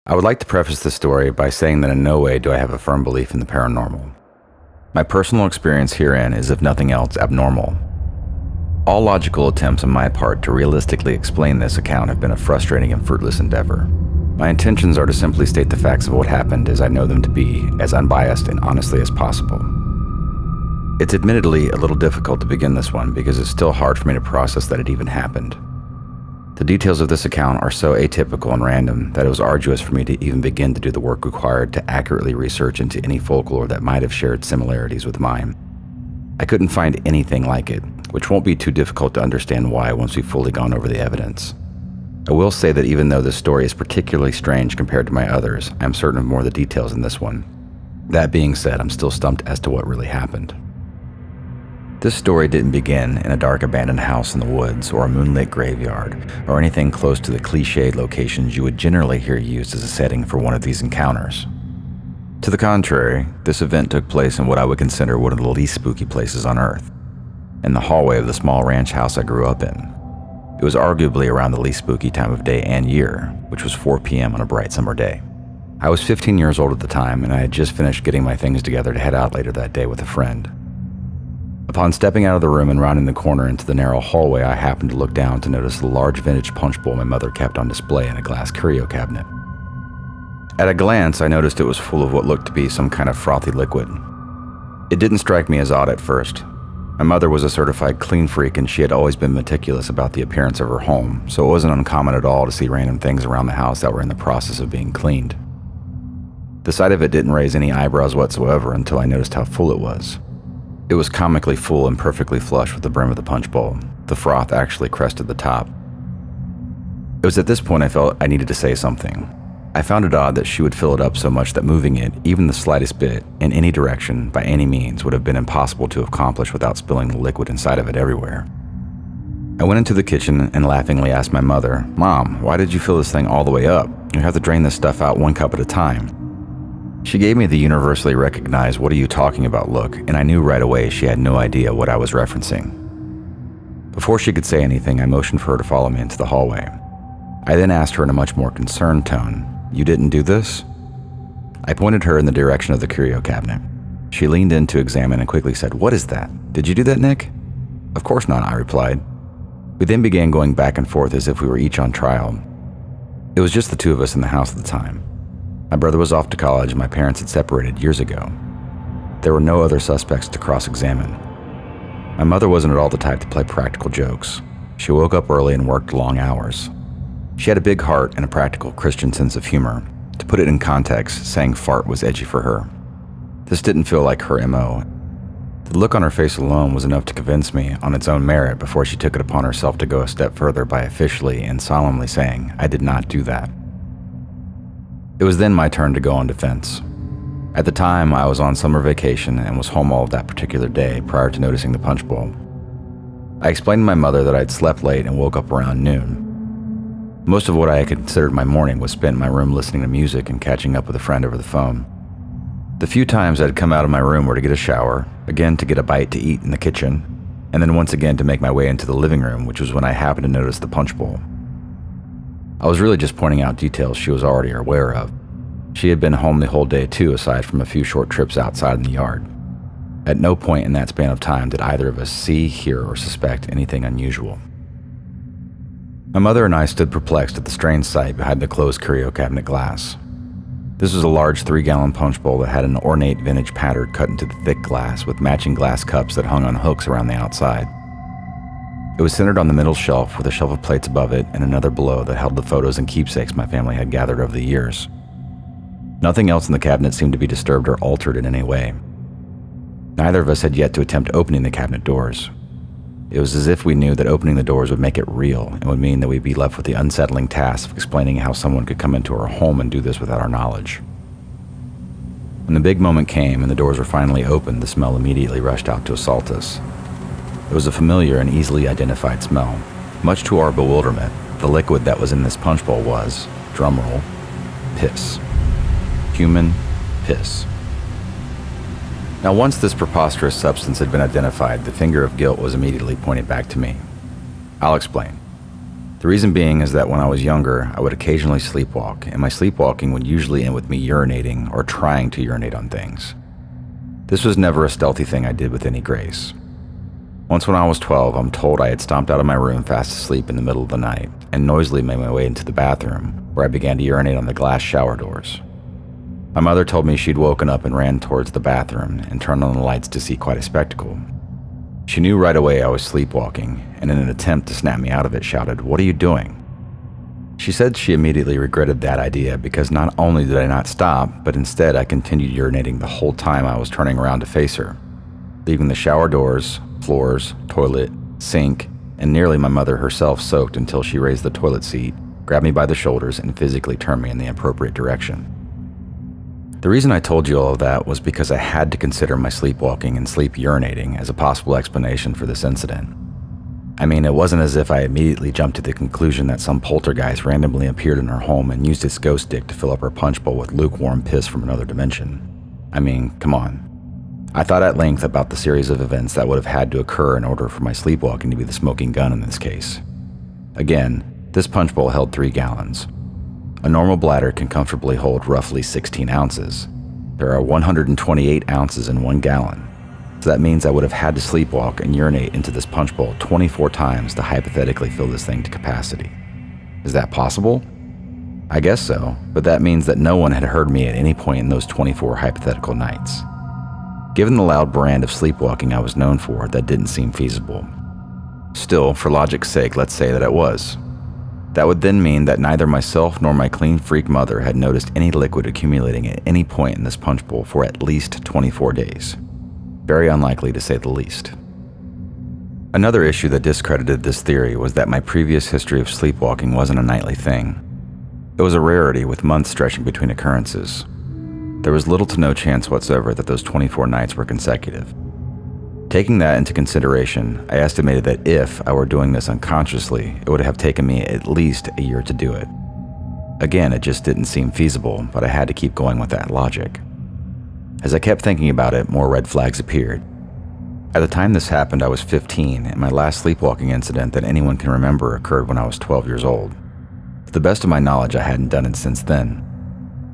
I would like to preface this story by saying that in no way do I have a firm belief in the paranormal. My personal experience herein is, if nothing else, abnormal. All logical attempts on my part to realistically explain this account have been a frustrating and fruitless endeavor. My intentions are to simply state the facts of what happened as I know them to be, as unbiased and honestly as possible. It's admittedly a little difficult to begin this one because it's still hard for me to process that it even happened. The details of this account are so atypical and random that it was arduous for me to even begin to do the work required to accurately research into any folklore that might have shared similarities with mine. I couldn't find anything like it, which won't be too difficult to understand why once we've fully gone over the evidence. I will say that even though this story is particularly strange compared to my others, I am certain of more of the details in this one. That being said, I'm still stumped as to what really happened. This story didn't begin in a dark abandoned house in the woods or a moonlit graveyard or anything close to the cliched locations you would generally hear used as a setting for one of these encounters. To the contrary, this event took place in what I would consider one of the least spooky places on Earth, in the hallway of the small ranch house I grew up in. It was arguably around the least spooky time of day and year, which was 4 p.m. on a bright summer day. I was 15 years old at the time, and I had just finished getting my things together to head out later that day with a friend. Upon stepping out of the room and rounding the corner into the narrow hallway, I happened to look down to notice the large vintage punch bowl my mother kept on display in a glass curio cabinet. At a glance, I noticed it was full of what looked to be some kind of frothy liquid. It didn't strike me as odd at first. My mother was a certified clean freak, and she had always been meticulous about the appearance of her home, so it wasn't uncommon at all to see random things around the house that were in the process of being cleaned. The sight of it didn't raise any eyebrows whatsoever until I noticed how full it was. It was comically full and perfectly flush with the brim of the punch bowl. The froth actually crested the top. It was at this point I felt I needed to say something. I found it odd that she would fill it up so much that moving it, even the slightest bit, in any direction, by any means, would have been impossible to accomplish without spilling the liquid inside of it everywhere. I went into the kitchen and laughingly asked my mother, "Mom, why did you fill this thing all the way up? You have to drain this stuff out one cup at a time." She gave me the universally recognized "what are you talking about" look, and I knew right away she had no idea what I was referencing. Before she could say anything, I motioned for her to follow me into the hallway. I then asked her in a much more concerned tone, "You didn't do this?" I pointed her in the direction of the curio cabinet. She leaned in to examine and quickly said, "What is that? Did you do that, Nick?" "Of course not," I replied. We then began going back and forth as if we were each on trial. It was just the two of us in the house at the time. My brother was off to college and my parents had separated years ago. There were no other suspects to cross-examine. My mother wasn't at all the type to play practical jokes. She woke up early and worked long hours. She had a big heart and a practical Christian sense of humor. To put it in context, saying fart was edgy for her. This didn't feel like her MO. The look on her face alone was enough to convince me on its own merit before she took it upon herself to go a step further by officially and solemnly saying, "I did not do that." It was then my turn to go on defense. At the time, I was on summer vacation and was home all of that particular day prior to noticing the punch bowl. I explained to my mother that I'd slept late and woke up around noon. Most of what I had considered my morning was spent in my room listening to music and catching up with a friend over the phone. The few times I'd come out of my room were to get a shower, again to get a bite to eat in the kitchen, and then once again to make my way into the living room, which was when I happened to notice the punch bowl. I was really just pointing out details she was already aware of. She had been home the whole day too, aside from a few short trips outside in the yard. At no point in that span of time did either of us see, hear, or suspect anything unusual. My mother and I stood perplexed at the strange sight behind the closed curio cabinet glass. This was a large 3-gallon punch bowl that had an ornate vintage pattern cut into the thick glass with matching glass cups that hung on hooks around the outside. It was centered on the middle shelf with a shelf of plates above it and another below that held the photos and keepsakes my family had gathered over the years. Nothing else in the cabinet seemed to be disturbed or altered in any way. Neither of us had yet to attempt opening the cabinet doors. It was as if we knew that opening the doors would make it real and would mean that we'd be left with the unsettling task of explaining how someone could come into our home and do this without our knowledge. When the big moment came and the doors were finally opened, the smell immediately rushed out to assault us. It was a familiar and easily identified smell. Much to our bewilderment, the liquid that was in this punch bowl was, drumroll, piss. Human piss. Now, once this preposterous substance had been identified, the finger of guilt was immediately pointed back to me. I'll explain. The reason being is that when I was younger, I would occasionally sleepwalk, and my sleepwalking would usually end with me urinating or trying to urinate on things. This was never a stealthy thing I did with any grace. Once when I was 12, I'm told I had stomped out of my room fast asleep in the middle of the night and noisily made my way into the bathroom, where I began to urinate on the glass shower doors. My mother told me she'd woken up and ran towards the bathroom and turned on the lights to see quite a spectacle. She knew right away I was sleepwalking, and in an attempt to snap me out of it, shouted, "What are you doing?" She said she immediately regretted that idea because not only did I not stop, but instead I continued urinating the whole time I was turning around to face her, leaving the shower doors, floors, toilet, sink, and nearly my mother herself soaked until she raised the toilet seat, grabbed me by the shoulders, and physically turned me in the appropriate direction. The reason I told you all of that was because I had to consider my sleepwalking and sleep urinating as a possible explanation for this incident. I mean, it wasn't as if I immediately jumped to the conclusion that some poltergeist randomly appeared in our home and used its ghost stick to fill up our punch bowl with lukewarm piss from another dimension. I mean, come on. I thought at length about the series of events that would have had to occur in order for my sleepwalking to be the smoking gun in this case. Again, this punch bowl held 3 gallons. A normal bladder can comfortably hold roughly 16 ounces. There are 128 ounces in 1 gallon. So that means I would have had to sleepwalk and urinate into this punch bowl 24 times to hypothetically fill this thing to capacity. Is that possible? I guess so, but that means that no one had heard me at any point in those 24 hypothetical nights. Given the loud brand of sleepwalking I was known for, that didn't seem feasible. Still, for logic's sake, let's say that it was. That would then mean that neither myself nor my clean freak mother had noticed any liquid accumulating at any point in this punch bowl for at least 24 days. Very unlikely to say the least. Another issue that discredited this theory was that my previous history of sleepwalking wasn't a nightly thing. It was a rarity with months stretching between occurrences. There was little to no chance whatsoever that those 24 nights were consecutive. Taking that into consideration, I estimated that if I were doing this unconsciously, it would have taken me at least a year to do it. Again, it just didn't seem feasible, but I had to keep going with that logic. As I kept thinking about it, more red flags appeared. At the time this happened, I was 15, and my last sleepwalking incident that anyone can remember occurred when I was 12 years old. To the best of my knowledge, I hadn't done it since then.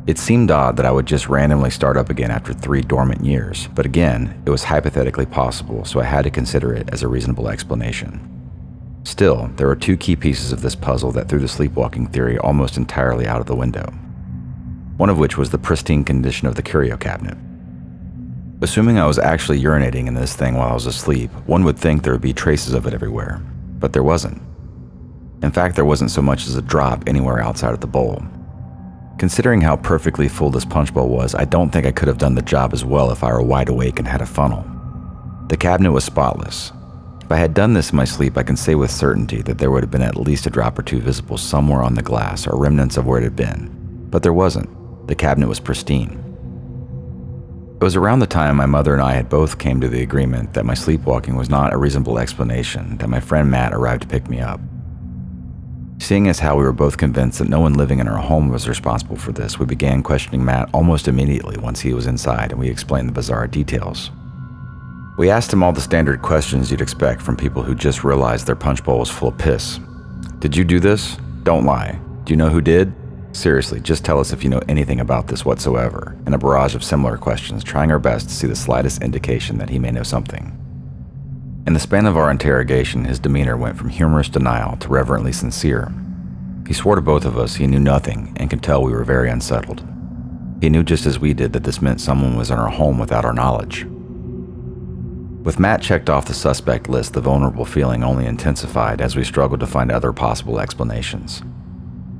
It seemed odd that I would just randomly start up again after 3 dormant years, but again, it was hypothetically possible, so I had to consider it as a reasonable explanation. Still, there were 2 key pieces of this puzzle that threw the sleepwalking theory almost entirely out of the window. One of which was the pristine condition of the curio cabinet. Assuming I was actually urinating in this thing while I was asleep, one would think there would be traces of it everywhere, but there wasn't. In fact, there wasn't so much as a drop anywhere outside of the bowl. Considering how perfectly full this punch bowl was, I don't think I could have done the job as well if I were wide awake and had a funnel. The cabinet was spotless. If I had done this in my sleep, I can say with certainty that there would have been at least a drop or 2 visible somewhere on the glass or remnants of where it had been. But there wasn't. The cabinet was pristine. It was around the time my mother and I had both came to the agreement that my sleepwalking was not a reasonable explanation that my friend Matt arrived to pick me up. Seeing as how we were both convinced that no one living in our home was responsible for this, we began questioning Matt almost immediately once he was inside and we explained the bizarre details. We asked him all the standard questions you'd expect from people who just realized their punch bowl was full of piss. Did you do this? Don't lie. Do you know who did? Seriously, just tell us if you know anything about this whatsoever, and a barrage of similar questions, trying our best to see the slightest indication that he may know something. In the span of our interrogation, his demeanor went from humorous denial to reverently sincere. He swore to both of us he knew nothing and could tell we were very unsettled. He knew just as we did that this meant someone was in our home without our knowledge. With Matt checked off the suspect list, the vulnerable feeling only intensified as we struggled to find other possible explanations.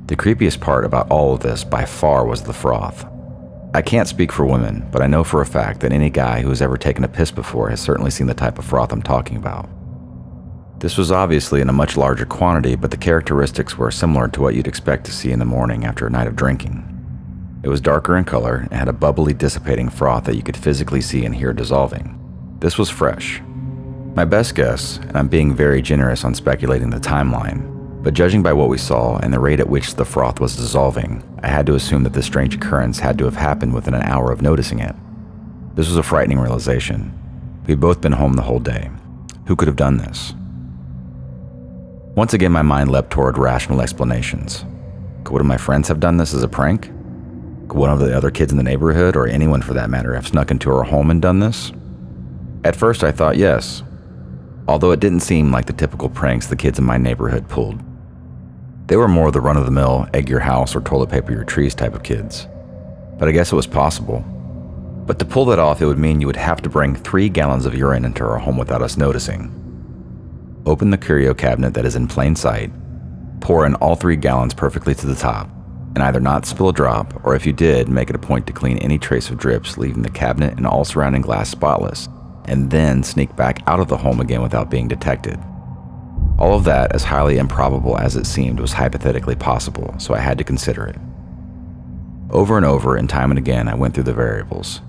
The creepiest part about all of this by far was the froth. I can't speak for women, but I know for a fact that any guy who has ever taken a piss before has certainly seen the type of froth I'm talking about. This was obviously in a much larger quantity, but the characteristics were similar to what you'd expect to see in the morning after a night of drinking. It was darker in color and had a bubbly, dissipating froth that you could physically see and hear dissolving. This was fresh. My best guess, and I'm being very generous on speculating the timeline, but judging by what we saw and the rate at which the froth was dissolving, I had to assume that this strange occurrence had to have happened within an hour of noticing it. This was a frightening realization. We'd both been home the whole day. Who could have done this? Once again, my mind leapt toward rational explanations. Could one of my friends have done this as a prank? Could one of the other kids in the neighborhood, or anyone for that matter, have snuck into our home and done this? At first I thought yes, although it didn't seem like the typical pranks the kids in my neighborhood pulled. They were more the run-of-the-mill, egg your house or toilet paper your trees type of kids. But I guess it was possible. But to pull that off, it would mean you would have to bring 3 gallons of urine into our home without us noticing. Open the curio cabinet that is in plain sight, pour in all 3 gallons perfectly to the top, and either not spill a drop, or if you did, make it a point to clean any trace of drips, leaving the cabinet and all surrounding glass spotless, and then sneak back out of the home again without being detected. All of that, as highly improbable as it seemed, was hypothetically possible, so I had to consider it. Over and over, and time and again, I went through the variables.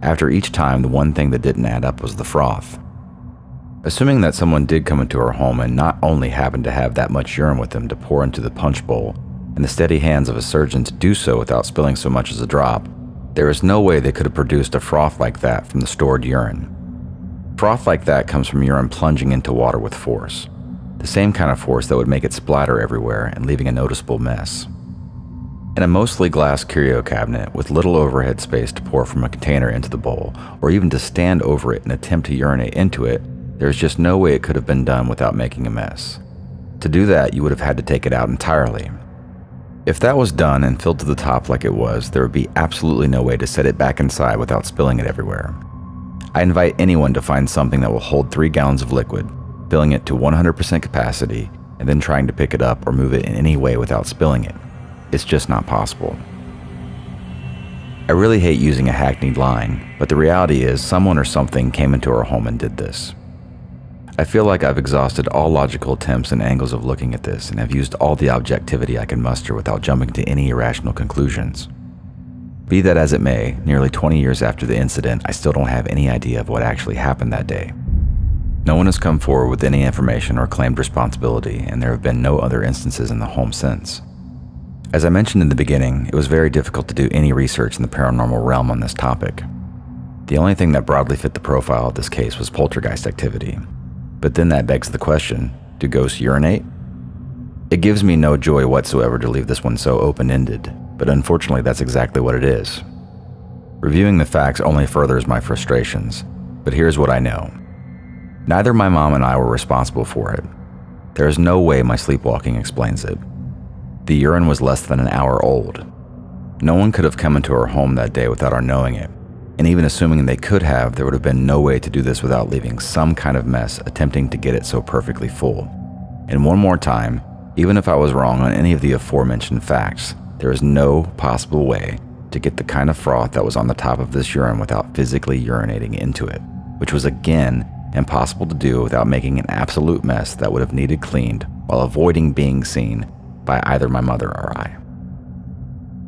After each time, the one thing that didn't add up was the froth. Assuming that someone did come into our home and not only happened to have that much urine with them to pour into the punch bowl, and the steady hands of a surgeon to do so without spilling so much as a drop, there is no way they could have produced a froth like that from the stored urine. Froth like that comes from urine plunging into water with force. The same kind of force that would make it splatter everywhere and leaving a noticeable mess. In a mostly glass curio cabinet with little overhead space to pour from a container into the bowl, or even to stand over it and attempt to urinate into it, there is just no way it could have been done without making a mess. To do that, you would have had to take it out entirely. If that was done and filled to the top like it was, there would be absolutely no way to set it back inside without spilling it everywhere. I invite anyone to find something that will hold 3 gallons of liquid, filling it to 100% capacity, and then trying to pick it up or move it in any way without spilling it. It's just not possible. I really hate using a hackneyed line, but the reality is someone or something came into our home and did this. I feel like I've exhausted all logical attempts and angles of looking at this and have used all the objectivity I can muster without jumping to any irrational conclusions. Be that as it may, nearly 20 years after the incident, I still don't have any idea of what actually happened that day. No one has come forward with any information or claimed responsibility, and there have been no other instances in the home since. As I mentioned in the beginning, it was very difficult to do any research in the paranormal realm on this topic. The only thing that broadly fit the profile of this case was poltergeist activity. But then that begs the question, do ghosts urinate? It gives me no joy whatsoever to leave this one so open-ended, but unfortunately that's exactly what it is. Reviewing the facts only furthers my frustrations, but here's what I know. Neither my mom and I were responsible for it. There is no way my sleepwalking explains it. The urine was less than an hour old. No one could have come into our home that day without our knowing it, and even assuming they could have, there would have been no way to do this without leaving some kind of mess attempting to get it so perfectly full. And one more time, even if I was wrong on any of the aforementioned facts, there is no possible way to get the kind of froth that was on the top of this urine without physically urinating into it, which was again impossible to do without making an absolute mess that would have needed cleaned while avoiding being seen by either my mother or I.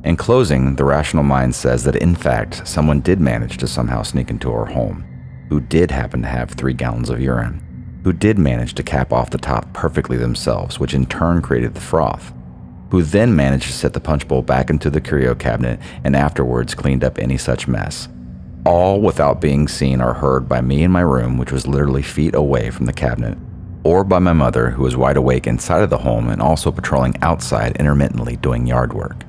In closing, the rational mind says that in fact, someone did manage to somehow sneak into our home, who did happen to have 3 gallons of urine, who did manage to cap off the top perfectly themselves, which in turn created the froth, who then managed to set the punch bowl back into the curio cabinet and afterwards cleaned up any such mess. All without being seen or heard by me in my room, which was literally feet away from the cabinet, or by my mother, who was wide awake inside of the home and also patrolling outside intermittently doing yard work.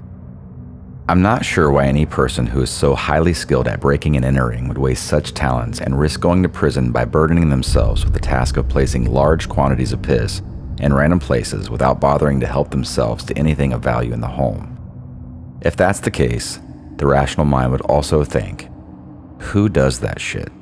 I'm not sure why any person who is so highly skilled at breaking and entering would waste such talents and risk going to prison by burdening themselves with the task of placing large quantities of piss in random places without bothering to help themselves to anything of value in the home. If that's the case, the rational mind would also think, who does that shit?